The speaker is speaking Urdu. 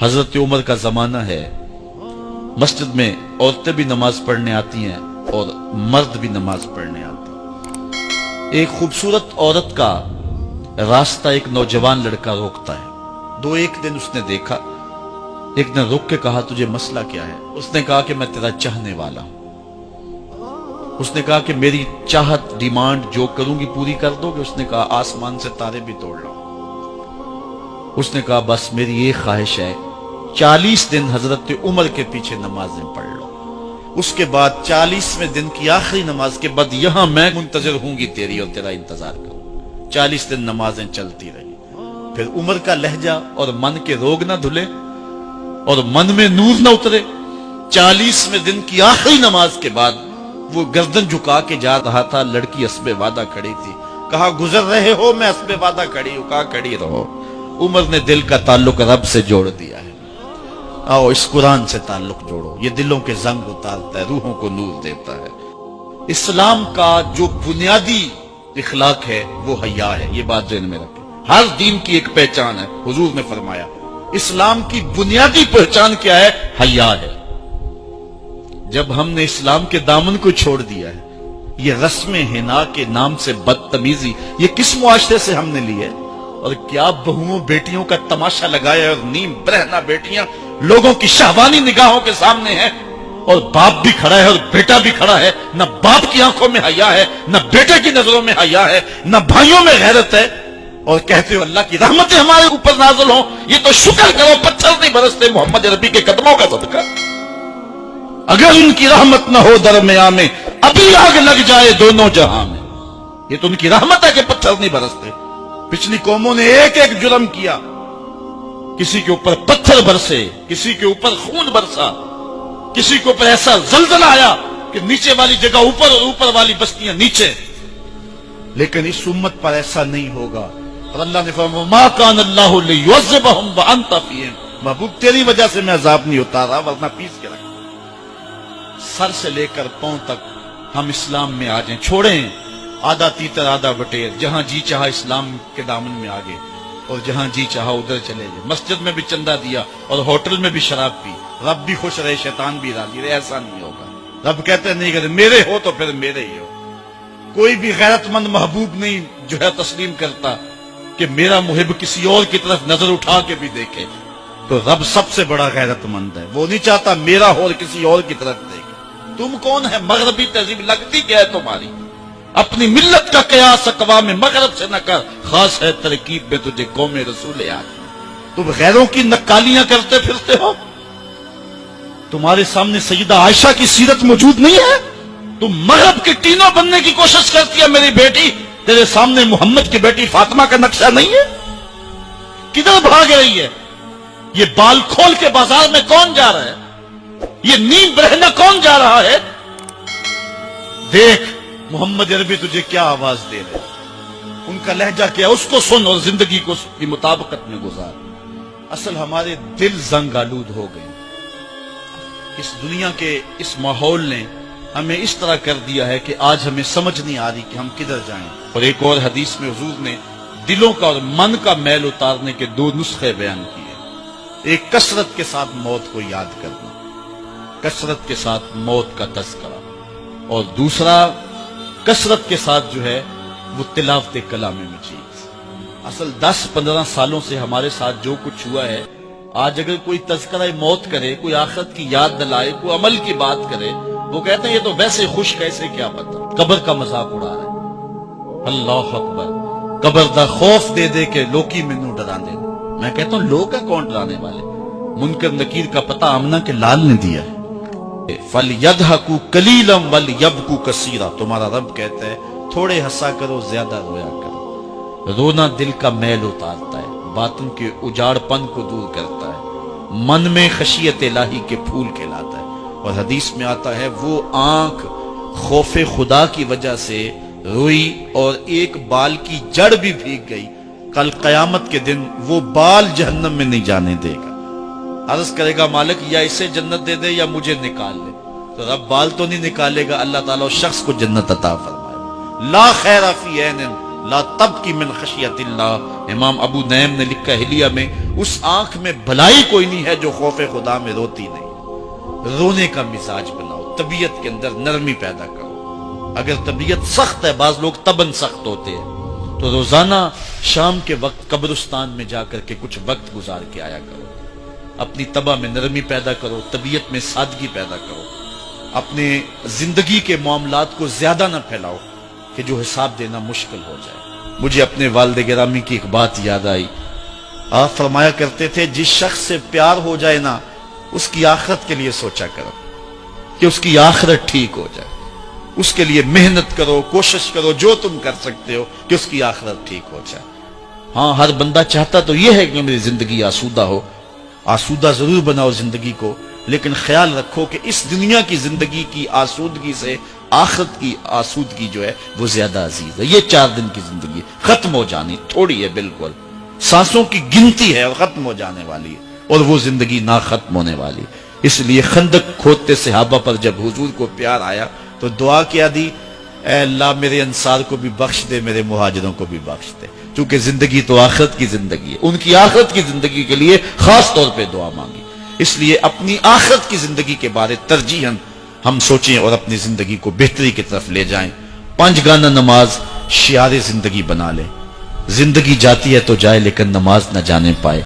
حضرت عمر کا زمانہ ہے، مسجد میں عورتیں بھی نماز پڑھنے آتی ہیں اور مرد بھی نماز پڑھنے آتے ہیں۔ ایک خوبصورت عورت کا راستہ ایک نوجوان لڑکا روکتا ہے۔ ایک دن اس نے دیکھا، ایک دن رک کے کہا تجھے مسئلہ کیا ہے؟ اس نے کہا کہ میں تیرا چاہنے والا ہوں۔ اس نے کہا کہ میری چاہت ڈیمانڈ جو کروں گی پوری کر دو گے؟ اس نے کہا آسمان سے تارے بھی توڑ لو۔ اس نے کہا بس میری ایک خواہش ہے، 40 دن حضرت عمر کے پیچھے نمازیں پڑھ لو، اس کے بعد 40ویں دن کی آخری نماز کے بعد یہاں میں منتظر ہوں گی تیری اور تیرا انتظار کروں۔ 40 دن نمازیں چلتی رہی۔ پھر عمر کا لہجہ اور من کے روگ نہ دھلے اور من میں نور نہ اترے۔ 40ویں دن کی آخری نماز کے بعد وہ گردن جھکا کے جا رہا تھا، لڑکی اسبِ وعدہ کھڑی تھی۔ کہا گزر رہے ہو؟ میں اسبِ وعدہ کھڑی ہوں۔ کہا کھڑی رہو۔ عمر نے دل کا تعلق رب سے جوڑ دیا ہے۔ آؤ اس قرآن سے تعلق جوڑو، یہ دلوں کے زنگ اتارتا ہے، روحوں کو نور دیتا ہے۔ اسلام کا جو بنیادی اخلاق ہے وہ حیا ہے، یہ بات ذہن میں رکھیں۔ ہر دین کی ایک پہچان ہے، حضور نے فرمایا اسلام کی بنیادی پہچان کیا ہے؟ حیا ہے۔ جب ہم نے اسلام کے دامن کو چھوڑ دیا ہے، یہ رسم حنا کے نام سے بدتمیزی یہ کس معاشرے سے ہم نے لی ہے؟ اور کیا بہوؤں بیٹیوں کا تماشا لگایا ہے، اور نیم برہنہ بیٹیاں لوگوں کی شہوانی نگاہوں کے سامنے ہیں، اور باپ بھی کھڑا ہے اور بیٹا بھی کھڑا ہے۔ نہ باپ کی آنکھوں میں حیا ہے، نہ بیٹے کی نظروں میں حیا ہے، نہ بھائیوں میں غیرت ہے، اور کہتے ہو اللہ کی رحمتیں ہمارے اوپر نازل ہوں۔ یہ تو شکر کرو پتھر نہیں برستے محمد عربی کے قدموں کا صدقہ۔ اگر ان کی رحمت نہ ہو درمیان میں ابھی آگ لگ جائے دونوں جہاں میں۔ یہ تو ان کی رحمت ہے کہ پتھر نہیں برستے۔ پچھلی قوموں نے ایک ایک جرم کیا، کسی کے اوپر پتھر برسے، کسی کے اوپر خون برسا، کسی کے اوپر ایسا زلزلہ آیا کہ نیچے والی جگہ اوپر اور اوپر والی بستیاں نیچے۔ لیکن اس امت پر ایسا نہیں ہوگا، اور اللہ نے فرمایا ما کان اللہ لیعذبہم وانت فیہم، محبوب تیری وجہ سے میں عذاب نہیں اتارا ورنہ پیس کے رکھ۔ سر سے لے کر پاؤں تک ہم اسلام میں آ جائیں، چھوڑیں آدھا تیتر آدھا بٹیر، جہاں جی چاہا اسلام کے دامن میں آگے اور جہاں جی چاہا ادھر چلے جائیں۔ مسجد میں بھی چندہ دیا اور ہوٹل میں بھی شراب پی، رب بھی خوش رہے شیطان بھی راضی رہے، ایسا نہیں ہوگا۔ رب کہتے نہیں کہ میرے ہو تو پھر میرے ہی ہو۔ کوئی بھی غیرت مند محبوب نہیں جو ہے تسلیم کرتا کہ میرا محب کسی اور کی طرف نظر اٹھا کے بھی دیکھے، تو رب سب سے بڑا غیرت مند ہے، وہ نہیں چاہتا میرا ہو اور کسی اور کی طرف دیکھے۔ تم کون ہے؟ مغربی تہذیب لگتی کیا ہے تمہاری؟ اپنی ملت کا قیاس اقوام مغرب سے نہ کر، خاص ہے ترکیب میں تجھے قوم رسول آدم۔ تم غیروں کی نکالیاں کرتے پھرتے ہو، تمہارے سامنے سیدہ عائشہ کی سیرت موجود نہیں ہے؟ تم مغرب کے ٹینوں بننے کی کوشش کرتی ہے میری بیٹی، تیرے سامنے محمد کی بیٹی فاطمہ کا نقشہ نہیں ہے؟ کدھر بھاگ رہی ہے؟ یہ بال کھول کے بازار میں کون جا رہا ہے؟ یہ نیم برہنہ کون جا رہا ہے؟ دیکھ محمد عربی تجھے کیا آواز دے رہے، ان کا لہجہ کیا، اس کو سن اور زندگی کو اس کی مطابقت میں گزار۔ اصل ہمارے دل زنگ آلود ہو گئے، اس دنیا کے اس ماحول نے ہمیں اس طرح کر دیا ہے کہ آج ہمیں سمجھ نہیں آ رہی کہ ہم کدھر جائیں۔ اور ایک اور حدیث میں حضور نے دلوں کا اور من کا میل اتارنے کے 2 نسخے بیان کیے، ایک کثرت کے ساتھ موت کو یاد کرنا، کثرت کے ساتھ موت کا تذکرہ، اور دوسرا کثرت کے ساتھ جو ہے وہ تلاوت کلام مجید۔ اصل 10-15 سالوں سے ہمارے ساتھ جو کچھ ہوا ہے، آج اگر کوئی تذکرہ موت کرے، کوئی آخرت کی یاد دلائے، کوئی عمل کی بات کرے، وہ کہتے ہیں یہ تو ویسے خوش کیسے، کیا پتہ، قبر کا مذاق اڑا رہا ہے۔ اللہ اکبر، قبر دا خوف دے دے کے لوکی مینوں ڈرا دے۔ میں کہتا ہوں لوگ ہیں کون ڈرانے والے؟ منکر نکیر کا پتہ آمنہ کے لال نے دیا ہے۔ فَلْيَضْحَكُوا قَلِيلًا وَلْيَبْكُوا كَثِيرًا، تمہارا رب کہتا ہے تھوڑے ہنسا کرو زیادہ رویا کرو۔ رونا دل کا میل اتارتا ہے، باطن کے اجاڑ پن کو دور کرتا ہے، من میں خشیت الہی کے پھول کھلاتا ہے۔ اور حدیث میں آتا ہے وہ آنکھ خوف خدا کی وجہ سے روئی اور ایک بال کی جڑ بھی بھیگ گئی، کل قیامت کے دن وہ بال جہنم میں نہیں جانے دے گا۔ عرض کرے گا مالک یا اسے جنت دے دے یا مجھے نکال لے، تو رب بال تو نہیں نکالے گا، اللہ تعالیٰ اس شخص کو جنت عطا فرمائے۔ لا خیر فی عین لا تبکی من خشیت اللہ. امام ابو نعیم نے لکھا حلیہ میں، اس آنکھ میں بھلائی کوئی نہیں ہے جو خوف خدا میں روتی نہیں. رونے کا مزاج بناؤ، طبیعت کے اندر نرمی پیدا کرو. اگر طبیعت سخت ہے، بعض لوگ تباً سخت ہوتے ہیں، تو روزانہ شام کے وقت قبرستان میں جا کر کے کچھ وقت گزار کے آیا کرو. اپنی طبع میں نرمی پیدا کرو، طبیعت میں سادگی پیدا کرو. اپنے زندگی کے معاملات کو زیادہ نہ پھیلاؤ کہ جو حساب دینا مشکل ہو جائے. مجھے اپنے والد گرامی کی ایک بات یاد آئی. آپ فرمایا کرتے تھے جس شخص سے پیار ہو جائے نا، اس کی آخرت کے لیے سوچا کرو کہ اس کی آخرت ٹھیک ہو جائے. اس کے لیے محنت کرو، کوشش کرو، جو تم کر سکتے ہو کہ اس کی آخرت ٹھیک ہو جائے. ہاں، ہر بندہ چاہتا تو یہ ہے کہ میری زندگی آسودہ ہو. آسودہ ضرور بناؤ زندگی کو، لیکن خیال رکھو کہ اس دنیا کی زندگی کی آسودگی سے آخرت کی آسودگی جو ہے وہ زیادہ عزیز ہے. یہ 4 دن کی زندگی ختم ہو جانی، تھوڑی ہے، بالکل سانسوں کی گنتی ہے اور ختم ہو جانے والی ہے، اور وہ زندگی نہ ختم ہونے والی. اس لیے خندق کھودتے صحابہ پر جب حضور کو پیار آیا تو دعا کیا دی، اے اللہ میرے انصار کو بھی بخش دے، میرے مہاجروں کو بھی بخش دے. چونکہ زندگی تو آخرت کی زندگی ہے، ان کی آخرت کی زندگی کے لیے خاص طور پہ دعا مانگی. اس لیے اپنی آخرت کی زندگی کے بارے ترجیحاً ہم سوچیں اور اپنی زندگی کو بہتری کی طرف لے جائیں. 5 گانا نماز شعار زندگی بنا لیں. زندگی جاتی ہے تو جائے، لیکن نماز نہ جانے پائے.